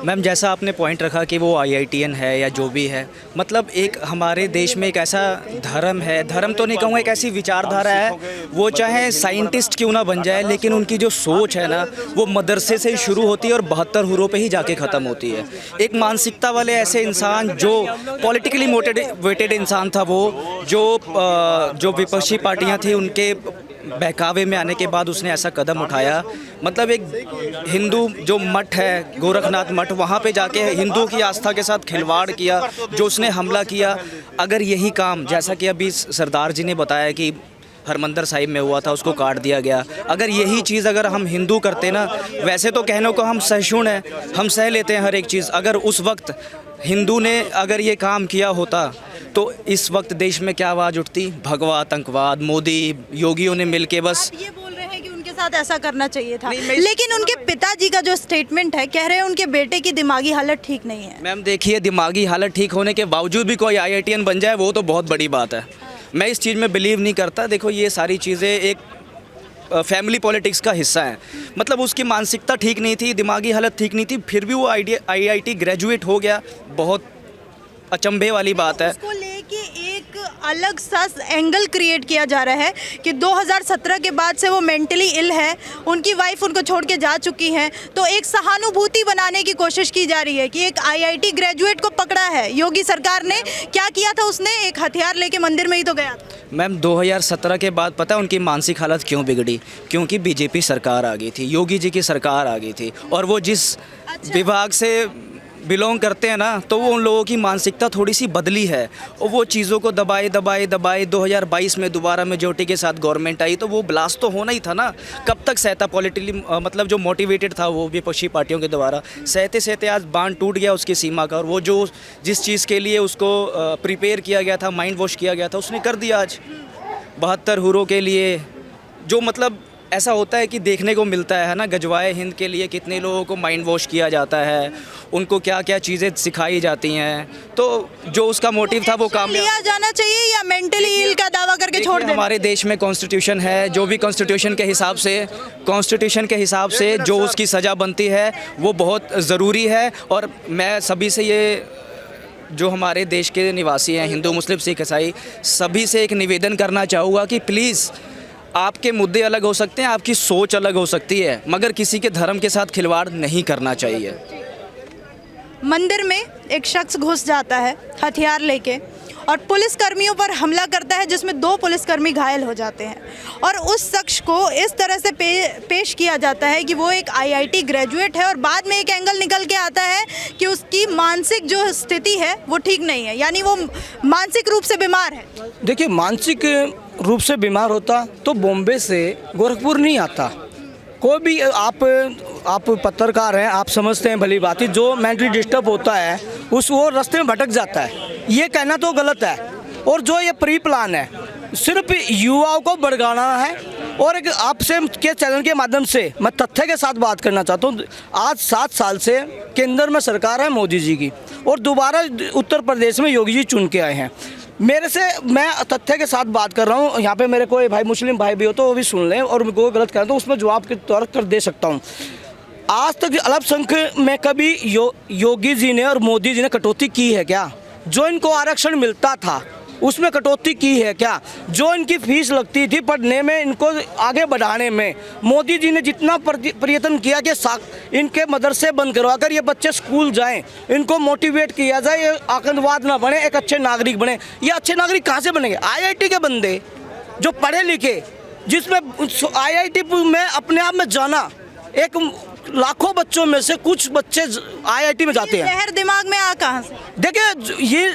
Ma'am जैसा आपने point रखा कि वो आईआईटीएन है या जो भी है, मतलब एक हमारे देश में एक ऐसा धर्म है, धर्म तो नहीं कहूँगा, एक ऐसी विचारधारा है, वो चाहे साइंटिस्ट क्यों ना बन जाए लेकिन उनकी जो सोच है ना वो मदरसे से शुरू होती है और 72 हुरों पे ही जाके ख़त्म होती है। एक मानसिकता वाले ऐसे इंसान जो पॉलिटिकली मोटिवेटेड इंसान था, वो जो विपक्षी पार्टियाँ थी उनके बहकावे में आने के बाद उसने ऐसा कदम उठाया। मतलब एक हिंदू जो मठ है, गोरखनाथ मठ, वहाँ पे जाके हिंदुओं की आस्था के साथ खिलवाड़ किया, जो उसने हमला किया। अगर यही काम, जैसा कि अभी सरदार जी ने बताया कि हरमंदर साहिब में हुआ था, उसको काट दिया गया, अगर यही चीज़ अगर हम हिंदू करते ना, वैसे तो कहने को हम सहिष्णु हैं, हम सह लेते हैं हर एक चीज़, अगर उस वक्त हिंदू ने अगर ये काम किया होता तो इस वक्त देश में क्या आवाज़ उठती? भगवा आतंकवाद, मोदी योगियों ने मिलके बस आप ये बोल रहे हैं कि उनके साथ ऐसा करना चाहिए था, लेकिन उनके पिताजी का जो स्टेटमेंट है, कह रहे हैं उनके बेटे की दिमागी हालत ठीक नहीं है। मैम देखिए, दिमागी हालत ठीक होने के बावजूद भी कोई आईआईटीएन बन जाए वो तो बहुत बड़ी बात है। मैं इस चीज़ में बिलीव नहीं करता। देखो ये सारी चीज़ें एक फैमिली पॉलिटिक्स का हिस्सा है। मतलब उसकी मानसिकता ठीक नहीं थी, दिमागी हालत ठीक नहीं थी, फिर भी वो आईआईटी ग्रेजुएट हो गया, बहुत अचंभे वाली बात है। उसको लेके एक अलग सा एंगल क्रिएट किया जा रहा है कि 2017 के बाद से वो मेंटली इल है, उनकी वाइफ उनको छोड़ के जा चुकी हैं, तो एक सहानुभूति बनाने की कोशिश की जा रही है कि एक आईआईटी ग्रेजुएट को पकड़ा है योगी सरकार ने। क्या किया था उसने? एक हथियार लेके मंदिर में ही तो गया था। मैम 2017 के बाद पता है उनकी मानसिक हालत क्यों बिगड़ी? क्योंकि बीजेपी सरकार आ गई थी, योगी जी की सरकार आ गई थी, और वो जिस विभाग से बिलोंग करते हैं ना, तो वो उन लोगों की मानसिकता थोड़ी सी बदली है, और वो चीज़ों को दबाए 2022 में दोबारा मेजोरिटी के साथ गवर्नमेंट आई, तो वो ब्लास्ट तो होना ही था ना। कब तक सहता पॉलिटिकली, मतलब जो मोटिवेटेड था वो विपक्षी पार्टियों के द्वारा, सहते सहते आज बांध टूट गया उसकी सीमा का, और वो जो जिस चीज़ के लिए उसको प्रिपेयर किया गया था, माइंड वॉश किया गया था, उसने कर दिया आज 72 हुरों के लिए। जो मतलब ऐसा होता है कि देखने को मिलता है ना, गजवाए हिंद के लिए कितने लोगों को माइंड वॉश किया जाता है, उनको क्या क्या चीज़ें सिखाई जाती हैं, तो जो उसका मोटिव था वो काम लिया जाना चाहिए या मेंटली इल का दावा करके छोड़ देना? हमारे देश में कॉन्स्टिट्यूशन है, जो भी कॉन्स्टिट्यूशन के हिसाब से जो उसकी सज़ा बनती है वो बहुत ज़रूरी है। और मैं सभी से ये, जो हमारे देश के निवासी हैं, हिंदू मुस्लिम सिख ईसाई, सभी से एक निवेदन करना चाहूँगा कि प्लीज़, आपके मुद्दे अलग हो सकते हैं, आपकी सोच अलग हो सकती है, मगर किसी के धर्म के साथ खिलवाड़ नहीं करना चाहिए। मंदिर में एक शख्स घुस जाता है हथियार लेके और पुलिस कर्मियों पर हमला करता है, जिसमें 2 पुलिसकर्मी घायल हो जाते हैं, और उस शख्स को इस तरह से पेश किया जाता है कि वो एक आईआईटी ग्रेजुएट है, और बाद में एक एंगल निकल के आता है कि उसकी मानसिक जो स्थिति है वो ठीक नहीं है, यानी वो मानसिक रूप से बीमार है। देखिए, मानसिक रूप से बीमार होता तो बॉम्बे से गोरखपुर नहीं आता। कोई भी आप पत्रकार हैं, आप समझते हैं भली बात ही, जो मेंटली डिस्टर्ब होता है वो रास्ते में भटक जाता है, ये कहना तो गलत है। और जो ये प्री प्लान है, सिर्फ युवाओं को भड़काना है। और एक आपसे के चैनल के माध्यम से मैं तथ्य के साथ बात करना चाहता हूँ। आज 7 साल से केंद्र में सरकार है मोदी जी की, और दोबारा उत्तर प्रदेश में योगी जी चुन के आए हैं। मैं तथ्य के साथ बात कर रहा हूँ। यहाँ पे मेरे कोई भाई मुस्लिम भाई भी हो तो वो भी सुन लें, और कोई गलत करें तो उसमें जवाब के तौर पर दे सकता हूँ। आज तक अल्पसंख्यक में कभी योगी जी ने और मोदी जी ने कटौती की है क्या? जो इनको आरक्षण मिलता था उसमें कटौती की है क्या? जो इनकी फीस लगती थी पढ़ने में, इनको आगे बढ़ाने में मोदी जी ने जितना प्रयत्न किया कि इनके मदरसे बंद करवा कर ये बच्चे स्कूल जाएं, इनको मोटिवेट किया जाए, ये आतंकवाद ना बने, एक अच्छे नागरिक बने। ये अच्छे नागरिक कहाँ से बनेंगे? आईआईटी के बंदे जो पढ़े लिखे, जिसमें आईआईटी में अपने आप में जाना, एक लाखों बच्चों में से कुछ बच्चे आईआईटी में जाते हैं। जहर दिमाग में आ कहाँ से? देखिए, ये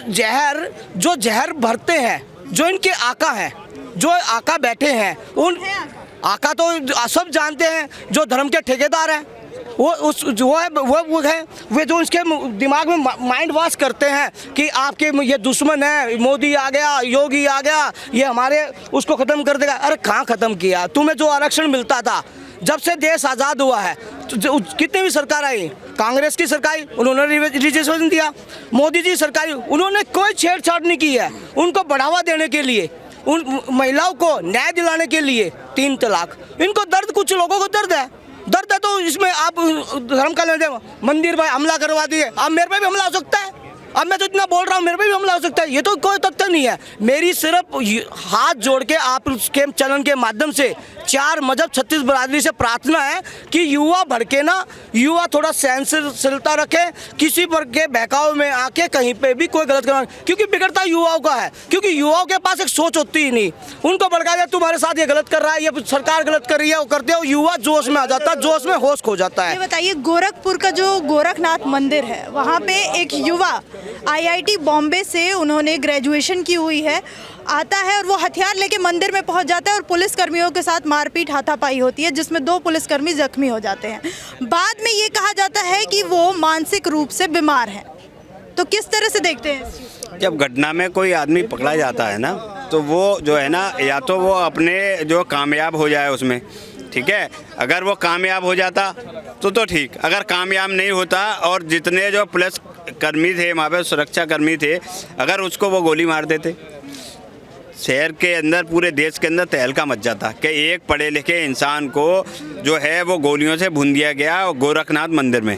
जहर भरते हैं जो इनके आका हैं, जो आका बैठे हैं, उन आका तो सब जानते हैं, जो धर्म के ठेकेदार हैं, वो जो इसके दिमाग में माइंड वॉश करते हैं कि आपके ये दुश्मन है, मोदी आ गया, योगी आ गया, ये हमारे उसको ख़त्म कर देगा। अरे कहाँ ख़त्म किया? तुम्हें जो आरक्षण मिलता था, जब से देश आज़ाद हुआ है, तो कितनी भी सरकार आई, कांग्रेस की सरकार, उन्होंने रिजर्वेशन दिया, मोदी जी सरकार, उन्होंने कोई छेड़छाड़ नहीं की है। उनको बढ़ावा देने के लिए, उन महिलाओं को न्याय दिलाने के लिए 3 तलाक, इनको दर्द, कुछ लोगों को दर्द है, दर्द है तो इसमें आप धर्म का लेते मंदिर पर हमला करवा दिए, अब मेरे पे भी हमला हो सकता है। अब मैं तो इतना बोल रहा हूँ, मेरे पे भी हमला हो सकता है, ये तो कोई तथ्य नहीं है। मेरी सिर्फ हाथ जोड़ के आप उसके चलन के माध्यम से 4 मजहब 36 बरादरी से प्रार्थना है कि युवा भड़के ना, युवा थोड़ा सहनशीलता रखे, किसी पर के बहकाव में आके कहीं पे भी कोई गलत करना, क्योंकि बिगड़ता युवाओं का है, क्योंकि युवाओं के पास एक सोच होती ही नहीं। उनको भड़का दिया तुम्हारे साथ ये गलत कर रहा है, ये सरकार गलत कर रही है, वो करते हो, युवा जोश में आ जाता है, जोश में होश खो जाता है। ये बताइए, गोरखपुर का जो गोरखनाथ मंदिर है, वहाँ पे एक युवा IIT बॉम्बे से उन्होंने ग्रेजुएशन की हुई है, आता है और वो हथियार लेके मंदिर में पहुंच जाता है और पुलिस कर्मियों के साथ मारपीट हाथापाई होती है, जिसमें 2 पुलिसकर्मी जख्मी हो जाते हैं। बाद में ये कहा जाता है कि वो मानसिक रूप से बीमार है। तो किस तरह से देखते हैं इस चीज़ को? जब घटना में कोई आदमी पकड़ा जाता है ना, तो वो जो है ना, या तो वो अपने जो कामयाब हो जाए उसमें, ठीक है, अगर वो कामयाब हो जाता तो ठीक, अगर कामयाब नहीं होता और जितने जो पुलिस कर्मी थे वहाँ पे, सुरक्षा कर्मी थे, अगर उसको वो गोली मार देते, शहर के अंदर, पूरे देश के अंदर तहलका मच जाता कि एक पढ़े लिखे इंसान को जो है वो गोलियों से भून दिया गया गोरखनाथ मंदिर में,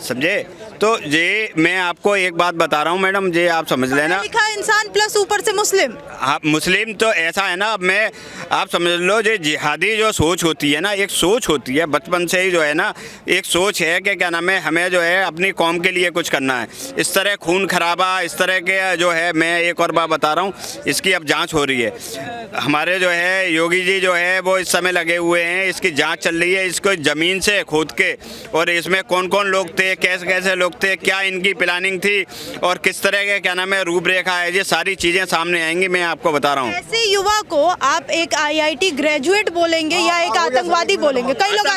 समझे। तो ये मैं आपको एक बात बता रहा हूँ मैडम, ये आप समझ लेना, लिखा इंसान प्लस ऊपर से मुस्लिम। हाँ, मुस्लिम तो ऐसा है ना, अब मैं आप समझ लो, जो जिहादी जो सोच होती है ना, एक सोच होती है बचपन से ही, जो है ना, एक सोच है कि क्या नाम है, हमें जो है अपनी कौम के लिए कुछ करना है। इस तरह खून खराबा, इस तरह के जो है, मैं एक और बात बता रहा हूँ, इसकी अब जांच हो रही है। हमारे जो है योगी जी जो है वो इस समय लगे हुए हैं, इसकी जांच चल रही है, इसको ज़मीन से खोद के, और इसमें कौन कौन लोग थे, कैसे कैसे लोग थे, क्या इनकी प्लानिंग थी और किस तरह के क्या नाम है रूपरेखा है, ये सारी चीज़ें सामने आएंगी, मैं आपको बता रहा हूँ। ऐसे युवा को आप एक IIT ग्रेजुएट बोलेंगे या एक आतंकवादी बोलेंगे? कई लोग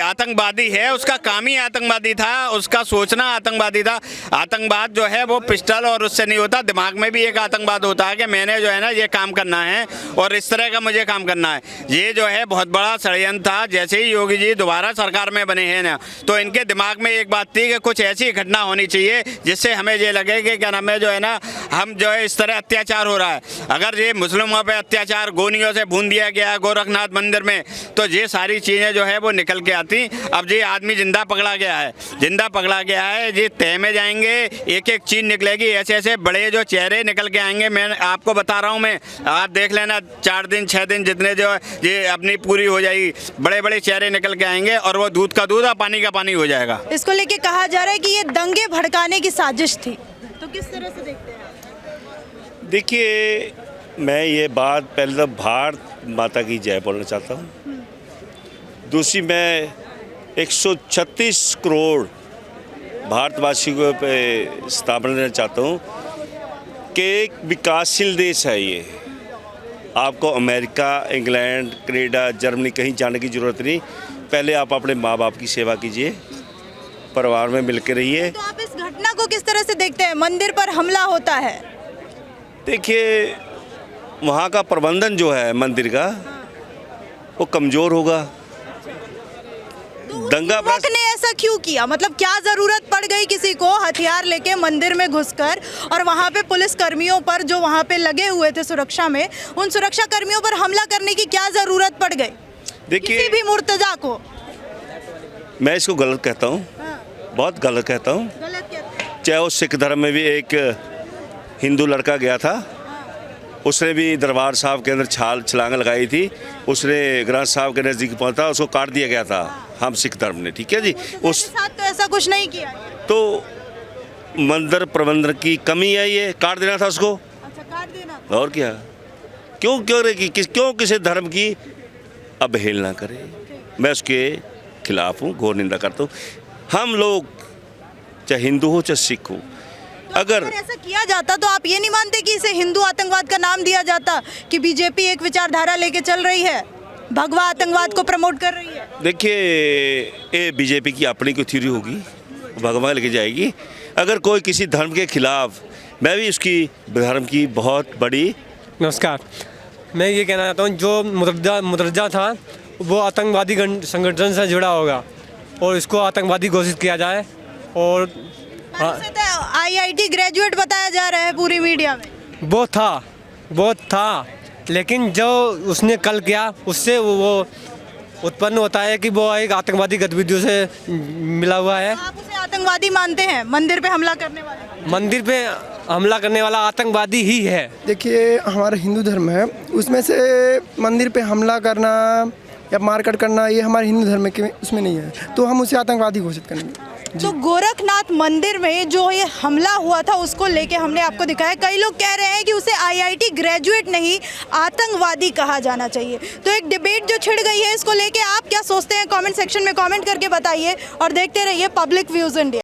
आतंकवादी है, उसका काम ही आतंकवादी था, उसका सोचना आतंकवादी था। आतंकवाद जो है वो पिस्टल और उससे नहीं होता, दिमाग में भी एक आतंकवाद होता है कि मैंने जो है ना ये काम करना है और इस तरह का मुझे काम करना है। ये जो है बहुत बड़ा षड्यंत्र था। जैसे ही योगी जी दोबारा सरकार में बने हैं ना, तो इनके दिमाग में एक बात थी कि कुछ ऐसी घटना होनी चाहिए जिससे हमें ये लगे कि क्या नाम है, जो है ना, हम जो है इस तरह अत्याचार हो रहा है। अगर ये मुस्लिमों पे अत्याचार गोलियों से भून दिया गया गोरखनाथ मंदिर में, तो ये सारी चीज़ें जो है वो निकल के आती। अब ये आदमी जिंदा पकड़ा गया है, जिंदा पकड़ा गया है, ये तह में जाएंगे, एक एक चीज़ निकलेगी, ऐसे ऐसे बड़े जो चेहरे निकल के आएंगे। मैं आपको बता रहा हूँ, मैं आप देख लेना, 4 दिन 6 दिन जितने जो ये अपनी पूरी हो जाएगी, बड़े बड़े चेहरे निकल के आएंगे और वो दूध का दूध और पानी का पानी हो जाएगा। इसको लेके कहा जा रहा है कि ये दंगे भड़काने की साजिश थी, तो किस तरह से देखते हैं? देखिए, मैं ये बात पहले तो भारत माता की जय बोलना चाहता हूँ। दूसरी, मैं 136 करोड़ भारतवासी को पे स्थापना देना चाहता हूँ कि एक विकासशील देश है ये। आपको अमेरिका, इंग्लैंड, कनाडा, जर्मनी कहीं जाने की ज़रूरत नहीं। पहले आप अपने माँ बाप की सेवा कीजिए, परिवार में मिल के रहिए। तो आप इस घटना को किस तरह से देखते हैं? मंदिर पर हमला होता है, देखिए, वहाँ का प्रबंधन जो है मंदिर का, वो कमज़ोर होगा। दंगा युवक ने ऐसा क्यों किया? मतलब क्या जरूरत पड़ गई किसी को हथियार लेके मंदिर में घुसकर, और वहाँ पे पुलिस कर्मियों पर जो वहाँ पे लगे हुए थे सुरक्षा में, उन सुरक्षा कर्मियों पर हमला करने की क्या जरूरत पड़ गई? देखिए, किसी भी मुर्तजा को मैं इसको गलत कहता हूँ, बहुत गलत कहता हूँ। गलत कहते हैं। चाहे वो सिख धर्म में भी एक हिंदू लड़का गया था, उसने भी दरबार साहब के अंदर छलांग लगाई थी, उसने ग्रंथ साहब के नज़दीक पहुंचा, उसको काट दिया गया था हम सिख धर्म ने, ठीक है जी। उस साथ तो ऐसा कुछ नहीं किया, तो मंदिर प्रबंधन की कमी है, ये काट देना था उसको। अच्छा, काट देना था। और क्या, क्यों किसी धर्म की अवहेलना करे? मैं उसके खिलाफ हूँ, घोर निंदा करता हूँ। हम लोग चाहे हिंदू हो चाहे सिख हो, अगर ऐसा किया जाता तो आप ये नहीं मानते कि इसे हिंदू आतंकवाद का नाम दिया जाता, कि बीजेपी एक विचारधारा लेके चल रही है, भगवा आतंकवाद को प्रमोट कर रही है? देखिए, ये बीजेपी की अपनी कोई थ्योरी होगी, भगवान लेके जाएगी। अगर कोई किसी धर्म के खिलाफ, मैं भी उसकी धर्म की बहुत बड़ी। नमस्कार, मैं ये कहना चाहता हूँ, जो मुदरजा था वो आतंकवादी संगठन से जुड़ा होगा और इसको आतंकवादी घोषित किया जाए। और IIT ग्रेजुएट बताया जा रहा है पूरी मीडिया में। वो था, लेकिन जो उसने कल किया उससे वो उत्पन्न होता है कि वो एक आतंकवादी गतिविधियों से मिला हुआ है। आप उसे आतंकवादी मानते हैं, मंदिर पे हमला करने वाले? मंदिर पे हमला करने वाला आतंकवादी ही है। देखिए, हमारा हिंदू धर्म है, उसमें से मंदिर पे हमला करना या मारकाट करना ये हमारे हिंदू धर्म के उसमें नहीं है, तो हम उसे आतंकवादी घोषित करेंगे। तो गोरखनाथ मंदिर में जो ये हमला हुआ था उसको लेके हमने आपको दिखाया। कई लोग कह रहे हैं कि उसे आईआईटी ग्रेजुएट नहीं आतंकवादी कहा जाना चाहिए। तो एक डिबेट जो छिड़ गई है, इसको लेके आप क्या सोचते हैं? कमेंट सेक्शन में कमेंट करके बताइए और देखते रहिए पब्लिक व्यूज इंडिया।